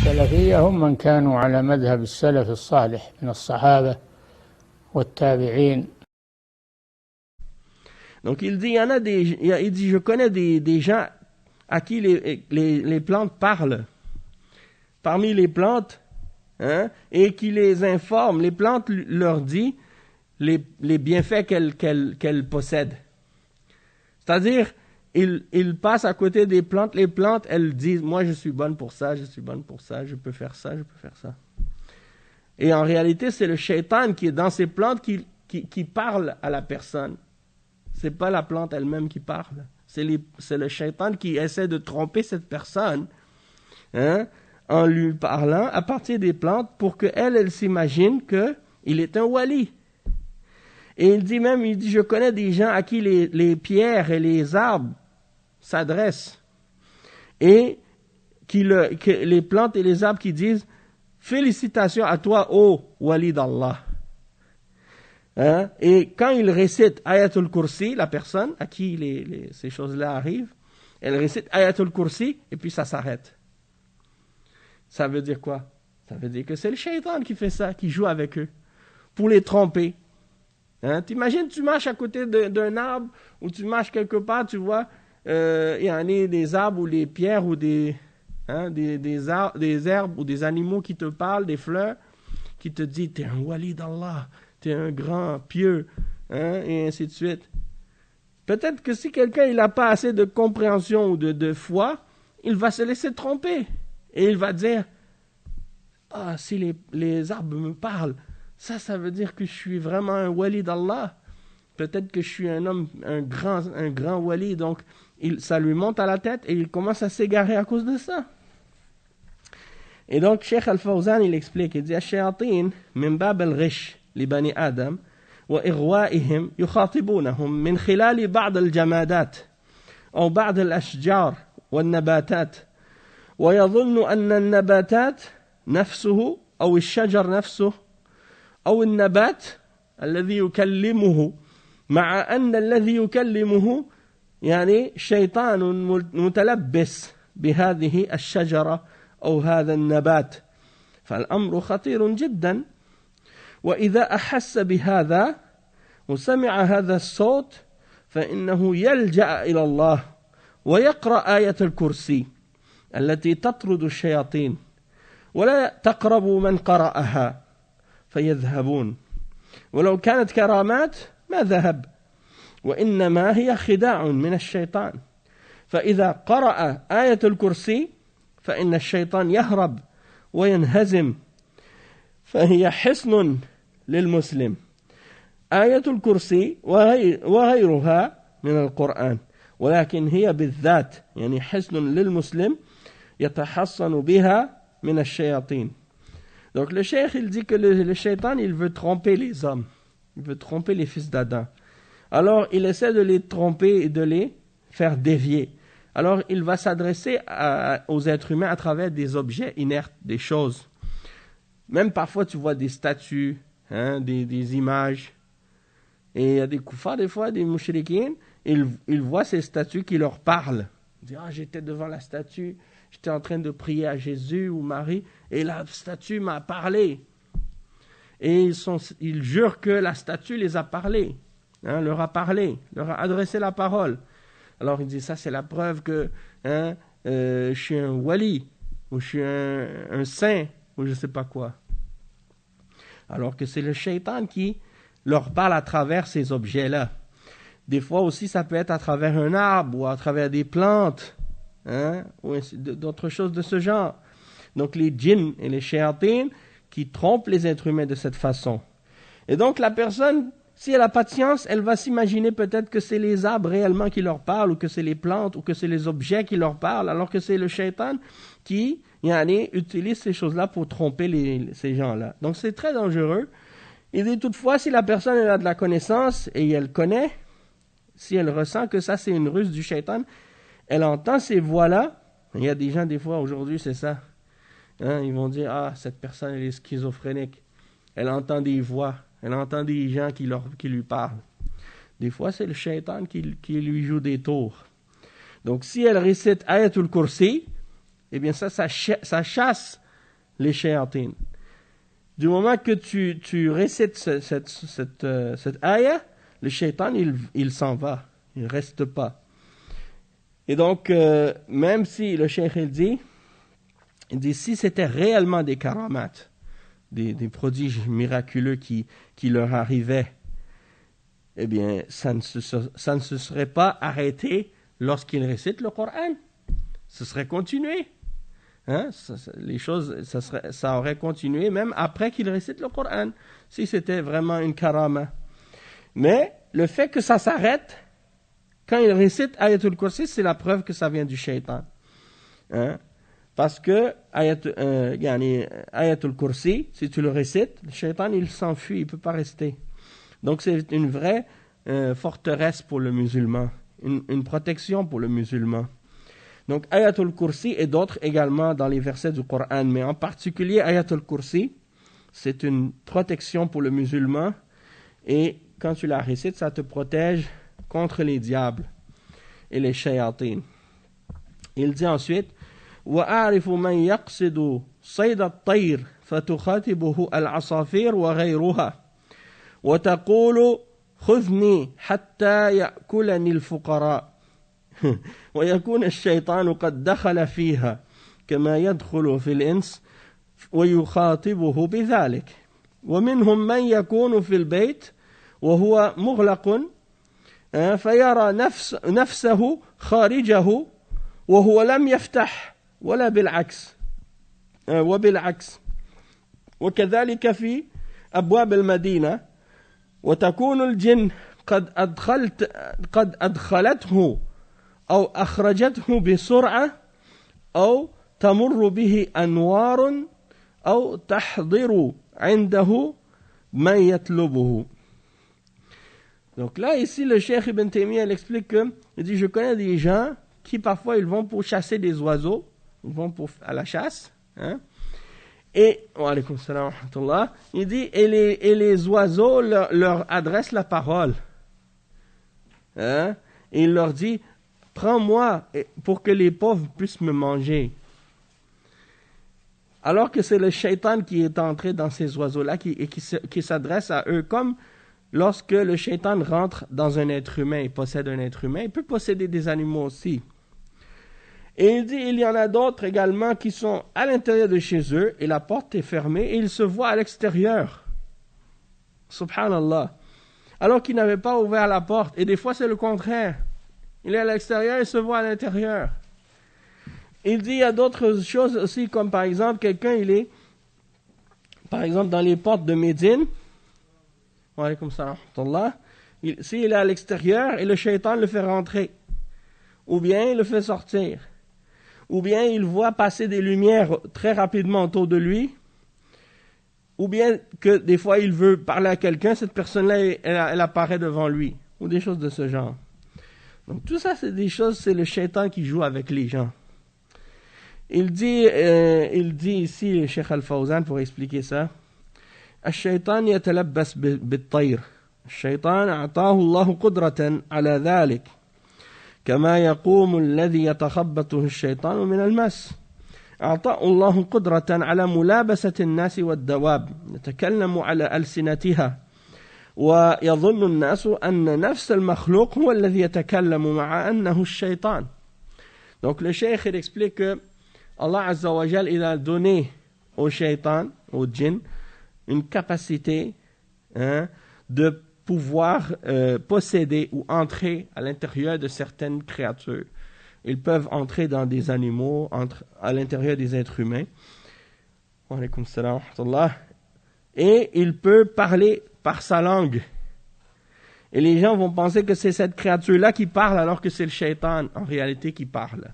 السلفية هم من كانوا على مذهب السلف الصالح من الصحابة والتابعين. Donc il dit, il y en a il dit, je connais des gens à qui les plantes parlent. Parmi les plantes, hein, et qui les informent, les plantes leur disent les bienfaits qu'elles possèdent. C'est-à-dire, ils passent à côté des plantes, les plantes, elles disent, moi je suis bonne pour ça, je suis bonne pour ça, je peux faire ça, je peux faire ça. Et en réalité, c'est le shaitan qui est dans ces plantes qui parle à la personne. C'est pas la plante elle-même qui parle. C'est le shaitan qui essaie de tromper cette personne, hein, en lui parlant à partir des plantes pour qu'elle s'imagine qu'il est un wali. Et il dit, je connais des gens à qui les pierres et les arbres s'adressent. Et que les plantes et les arbres qui disent, félicitations à toi, ô wali d'Allah. Hein? Et quand il récite Ayatul Kursi, la personne à qui ces choses-là arrivent, elle récite Ayatul Kursi et puis ça s'arrête. Ça veut dire quoi? Ça veut dire que c'est le shaitan qui fait ça, qui joue avec eux, pour les tromper. Hein? T'imagines, tu marches à côté d'un arbre, ou tu marches quelque part, tu vois, il y en a des arbres ou des pierres ou des herbes ou des animaux qui te parlent, des fleurs, qui te disent, t'es un wali d'Allah, t'es un grand pieux, hein, et ainsi de suite. Peut-être que si quelqu'un n'a pas assez de compréhension ou de foi, il va se laisser tromper. Et il va dire, si les arbres me parlent, ça veut dire que je suis vraiment un wali d'Allah. Peut-être que je suis un homme, un grand wali. Donc, ça lui monte à la tête et il commence à s'égarer à cause de ça. Et donc, Cheikh Al-Fawzan, il explique, il dit, الشياطين من باب الغش لبني آدم وإغوائهم يخاطبونهم من خلال بعض الجمادات أو بعض الأشجار والنباتات ويظن أن النباتات نفسه أو الشجر نفسه أو النبات الذي يكلمه مع أن الذي يكلمه يعني شيطان متلبس بهذه الشجرة أو هذا النبات فالأمر خطير جدا وإذا أحس بهذا وسمع هذا الصوت فإنه يلجأ إلى الله ويقرأ آية الكرسي التي تطرد الشياطين ولا تقربوا من قرأها فيذهبون ولو كانت كرامات ما ذهب وإنما هي خداع من الشيطان فإذا قرأ آية الكرسي فإن الشيطان يهرب وينهزم فهي حصن للمسلم آية الكرسي وغيرها من القرآن ولكن هي بالذات يعني حصن للمسلم يتحصن بها من الشياطين. Donc le cheikh il dit que le shaitan il veut tromper les hommes, il veut tromper les fils d'Adam. Alors il essaie de les tromper et de les faire dévier. Alors il va s'adresser aux êtres humains à travers des objets inertes, des choses. Même parfois tu vois des statues, hein, des images. Et il y a des koufars des fois, des mouchriquines, ils voient ces statues qui leur parlent. Ils disent, j'étais devant la statue, j'étais en train de prier à Jésus ou Marie, et la statue m'a parlé. Et ils jurent que la statue les a parlé, hein, leur a parlé, leur a adressé la parole. Alors ils disent, ça c'est la preuve que je suis un wali, ou je suis un saint, ou je ne sais pas quoi. Alors que c'est le shaitan qui leur parle à travers ces objets-là. Des fois aussi, ça peut être à travers un arbre ou à travers des plantes, hein, ou d'autres choses de ce genre. Donc les djinns et les shayatines qui trompent les êtres humains de cette façon. Et donc la personne, si elle n'a pas de science, elle va s'imaginer peut-être que c'est les arbres réellement qui leur parlent, ou que c'est les plantes, ou que c'est les objets qui leur parlent, alors que c'est le shaitan qui utilise ces choses-là pour tromper ces gens-là. Donc c'est très dangereux. Il dit toutefois, si la personne elle a de la connaissance et elle connaît, si elle ressent que ça c'est une ruse du shaitan, elle entend ces voix-là. Il y a des gens des fois aujourd'hui c'est ça. Hein, ils vont dire cette personne elle est schizophrénique. Elle entend des voix, elle entend des gens qui lui parlent. Des fois c'est le shaitan qui lui joue des tours. Donc si elle récite Ayatul Kursi, eh bien ça chasse les shayatin. Du moment que tu récites cette ayah, le shaitan, il s'en va. Il ne reste pas. Et donc, même si le cheikh il dit si c'était réellement des karamat, des prodiges miraculeux qui leur arrivaient, eh bien, ça ne se serait pas arrêté lorsqu'ils récitent le Coran. Ce serait continué. Hein? Les choses, ça aurait continué même après qu'ils récitent le Coran, si c'était vraiment une karama. Mais le fait que ça s'arrête, quand ils récitent Ayatul Kursi, c'est la preuve que ça vient du shaitan. Hein? Parce que Ayatul Kursi, si tu le récites, le shaitan, il s'enfuit, il ne peut pas rester. Donc c'est une vraie forteresse pour le musulman, une protection pour le musulman. Donc Ayatul Kursi et d'autres également dans les versets du Coran, mais en particulier Ayatul Kursi, c'est une protection pour le musulman et quand tu la récites, ça te protège contre les diables et les shayatin. Il dit ensuite وَأَعْرِفُ مَنْ يَقْصِدُ صَيْدَ الطَّيْرِ فَتُخَاطِبُهُ الْعَصَافِيرُ وَغَيْرُهَا وَتَقُولُ خُذْنِي حَتَّى يَأْكُلَنِي الْفُقَرَاءُ ويكون الشيطان قد دخل فيها كما يدخل في الإنس ويخاطبه بذلك ومنهم من يكون في البيت وهو مغلق فيرى نفسه خارجه وهو لم يفتح ولا بالعكس وبالعكس وكذلك في أبواب المدينة وتكون الجن قد أدخلته أو أخرجته بسرعة أو تمر به أنوار أو تحضر عنده من يطلبه. Donc là, ici, le Cheikh Ibn Taymiyyah explique que, il dit, je connais des gens qui parfois ils vont pour chasser des oiseaux, ils vont à la chasse, hein, et, wa alaykoum salam wa rahmatullah, il dit, et les oiseaux leur adressent la parole, hein, et il leur dit, prends-moi pour que les pauvres puissent me manger. Alors que c'est le shaitan qui est entré dans ces oiseaux-là qui s'adresse à eux, comme lorsque le shaitan rentre dans un être humain et possède un être humain, il peut posséder des animaux aussi. Et il dit, il y en a d'autres également qui sont à l'intérieur de chez eux et la porte est fermée et ils se voient à l'extérieur. Subhanallah. Alors qu'ils n'avaient pas ouvert la porte. Et des fois c'est le contraire. Il est à l'extérieur et se voit à l'intérieur. Il dit, il y a d'autres choses aussi, comme par exemple, quelqu'un, il est, par exemple, dans les portes de Médine, wa alaykoum salam wa rahmatullah, s'il est à l'extérieur et le shaitan le fait rentrer, ou bien il le fait sortir, ou bien il voit passer des lumières très rapidement autour de lui, ou bien que des fois il veut parler à quelqu'un, cette personne-là, elle apparaît devant lui, ou des choses de ce genre. Donc tout ça, c'est des choses, c'est le shaitan qui joue avec les gens. Il dit ici, le Cheikh Al-Fawzan, pour expliquer ça, الشيطان يتلبس بالطير الشيطان أعطاه الله قدرة على ذلك كما يقوم الذي يتخبطه الشيطان من المس أعطاه الله قدرة على ملابسة الناس والدواب يتكلم على ألسنتها ويظن الناس أن نفس المخلوق هو الذي يتكلم مع أنه الشيطان. Donc le cheikh il explique que Allah Azza wa Jal il a donné au shaitan, au djinn, une capacité de pouvoir posséder ou entrer à l'intérieur de certaines créatures. Ils peuvent entrer dans des animaux, à l'intérieur des êtres humains. Wa alaykoum salam wa rahmatullah. Et il peut parler par sa langue. Et les gens vont penser que c'est cette créature-là qui parle alors que c'est le shaitan en réalité qui parle.